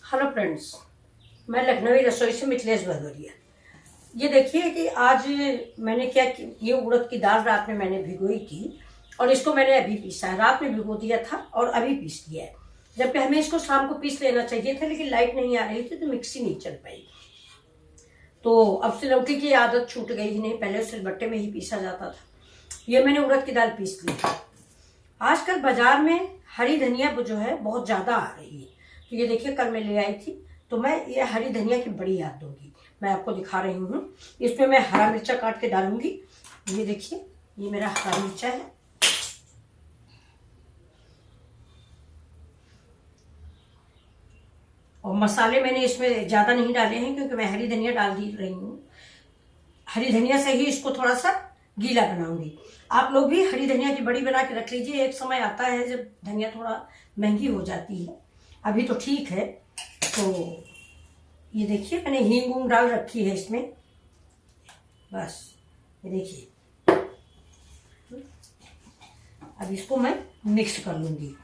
Hello friends, मैं लखनवी रसोई से मिथिलेश भदौरिया। ये देखिए कि आज मैंने क्या ये उड़द की दाल रात में मैंने भिगोई थी और इसको मैंने अभी पीसा है। रात में भिगो दिया था और अभी पीस दिया है, जबकि हमें इसको शाम को पीस लेना चाहिए था, लेकिन लाइट नहीं आ रही थी तो मिक्सी नहीं चल पाई। तो अब सिलौटी की आदत छूट गई ही नहीं, पहले सिलबट्टे में ही पीसा जाता था। ये मैंने उड़द की दाल पीस ली। आजकल बाजार में हरी धनिया जो है बहुत ज्यादा आ रही है। तो ये देखिए, कल मैं ले आई थी, तो मैं ये हरी धनिया की बड़ी याद दूंगी। मैं आपको दिखा रही हूँ। इसमें मैं हरा मिर्चा काट के डालूंगी। ये देखिए, ये मेरा हरा मिर्चा है। और मसाले मैंने इसमें ज्यादा नहीं डाले हैं, क्योंकि मैं हरी धनिया डाल दी रही हूँ। हरी धनिया से ही इसको थोड़ा सा गीला बनाऊंगी। आप लोग भी हरी धनिया की बड़ी बना के रख लीजिए। एक समय आता है जब धनिया थोड़ा महंगी हो जाती है, अभी तो ठीक है। तो ये देखिए, मैंने हींग वूंग डाल रखी है इसमें। बस ये देखिए, अब इसको मैं मिक्स कर लूंगी।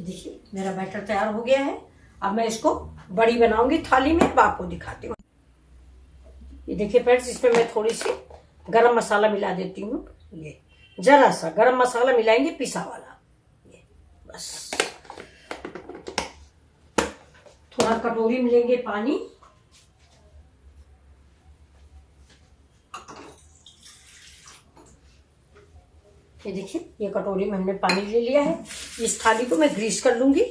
देखिए, मेरा बैटर तैयार हो गया है। अब मैं इसको बड़ी बनाऊंगी थाली में, अब आपको दिखाती हूँ। ये देखिए फ्रेंड्स, इसमें मैं थोड़ी सी गरम मसाला मिला देती हूँ। ये जरा सा गरम मसाला मिलाएंगे, पिसा वाला। ये बस थोड़ा कटोरी मिलेंगे पानी। ये देखिए, ये कटोरी में हमने पानी ले लिया है। इस थाली को मैं ग्रीस कर लूंगी।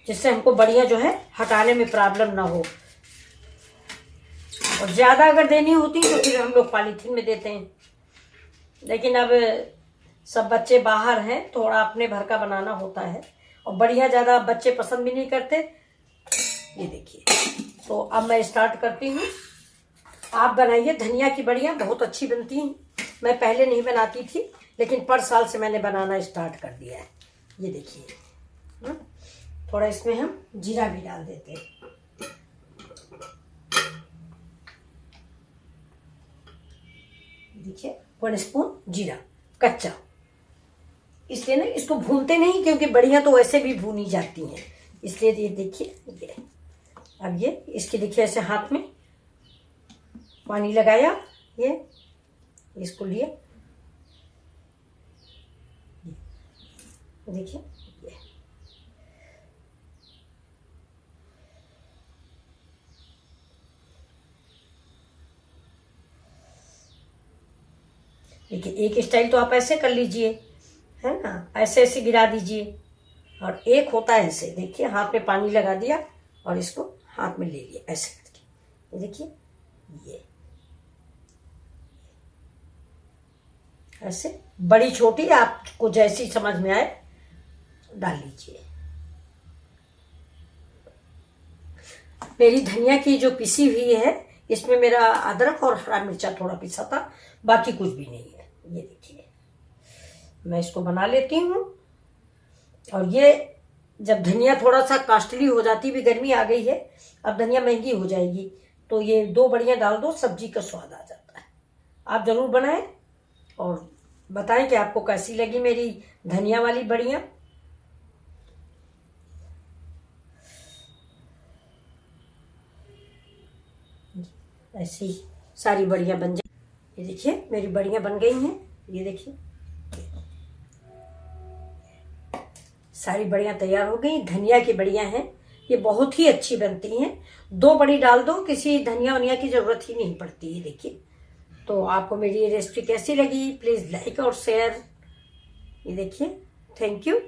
जिससे हमको बढ़िया जो है हटाने में प्रॉब्लम ना हो। और ज्यादा अगर देनी होती तो फिर हम लोग पॉलीथीन में देते हैं, लेकिन अब सब बच्चे बाहर हैं, थोड़ा अपने भर का बनाना होता है। और बढ़िया ज्यादा बच्चे पसंद भी नहीं करते। ये देखिए, तो अब मैं स्टार्ट करती हूँ। आप बनाइए, धनिया की बड़ियाँ बहुत अच्छी बनती हैं। मैं पहले नहीं बनाती थी, लेकिन पर साल से मैंने बनाना स्टार्ट कर दिया है। ये देखिए, थोड़ा इसमें हम जीरा भी डाल देते हैं। देखिए, 1 स्पून जीरा कच्चा। इसलिए ना इसको भूनते नहीं, क्योंकि बड़ियाँ तो वैसे भी भूनी जाती हैं। इसलिए ये देखिए, ये अब ये इसके देखिए ऐसे हाथ में पानी लगाया, ये इसको लिए, देखिए ये देखिए। एक स्टाइल तो आप ऐसे कर लीजिए, है ना, ऐसे ऐसे गिरा दीजिए। और एक होता है ऐसे, देखिए हाथ में पानी लगा दिया और इसको हाथ में ले लिया ऐसे करके। ये देखिए, ये ऐसे बड़ी छोटी आपको जैसी समझ में आए डाल लीजिए। मेरी धनिया की जो पिसी हुई है, इसमें मेरा अदरक और हरा मिर्चा थोड़ा पिसा था, बाकी कुछ भी नहीं है। ये देखिए, मैं इसको बना लेती हूँ। और ये जब धनिया थोड़ा सा कॉस्टली हो जाती, भी गर्मी आ गई है, अब धनिया महंगी हो जाएगी, तो ये 2 बड़ियाँ डाल दो, सब्जी का स्वाद आ जाता है। आप जरूर बनाएं और बताएं कि आपको कैसी लगी मेरी धनिया वाली बड़ियाँ। ऐसी सारी बड़ियाँ बन जाए। ये देखिए, मेरी बड़ियाँ बन गई हैं। ये देखिए, सारी बड़ियाँ तैयार हो गई। धनिया की बड़ियाँ हैं, ये बहुत ही अच्छी बनती हैं। 2 बड़ी डाल दो, किसी धनिया वनिया की जरूरत ही नहीं पड़ती है। देखिए, तो आपको मेरी ये रेसिपी कैसी लगी, प्लीज लाइक और शेयर। ये देखिए, थैंक यू।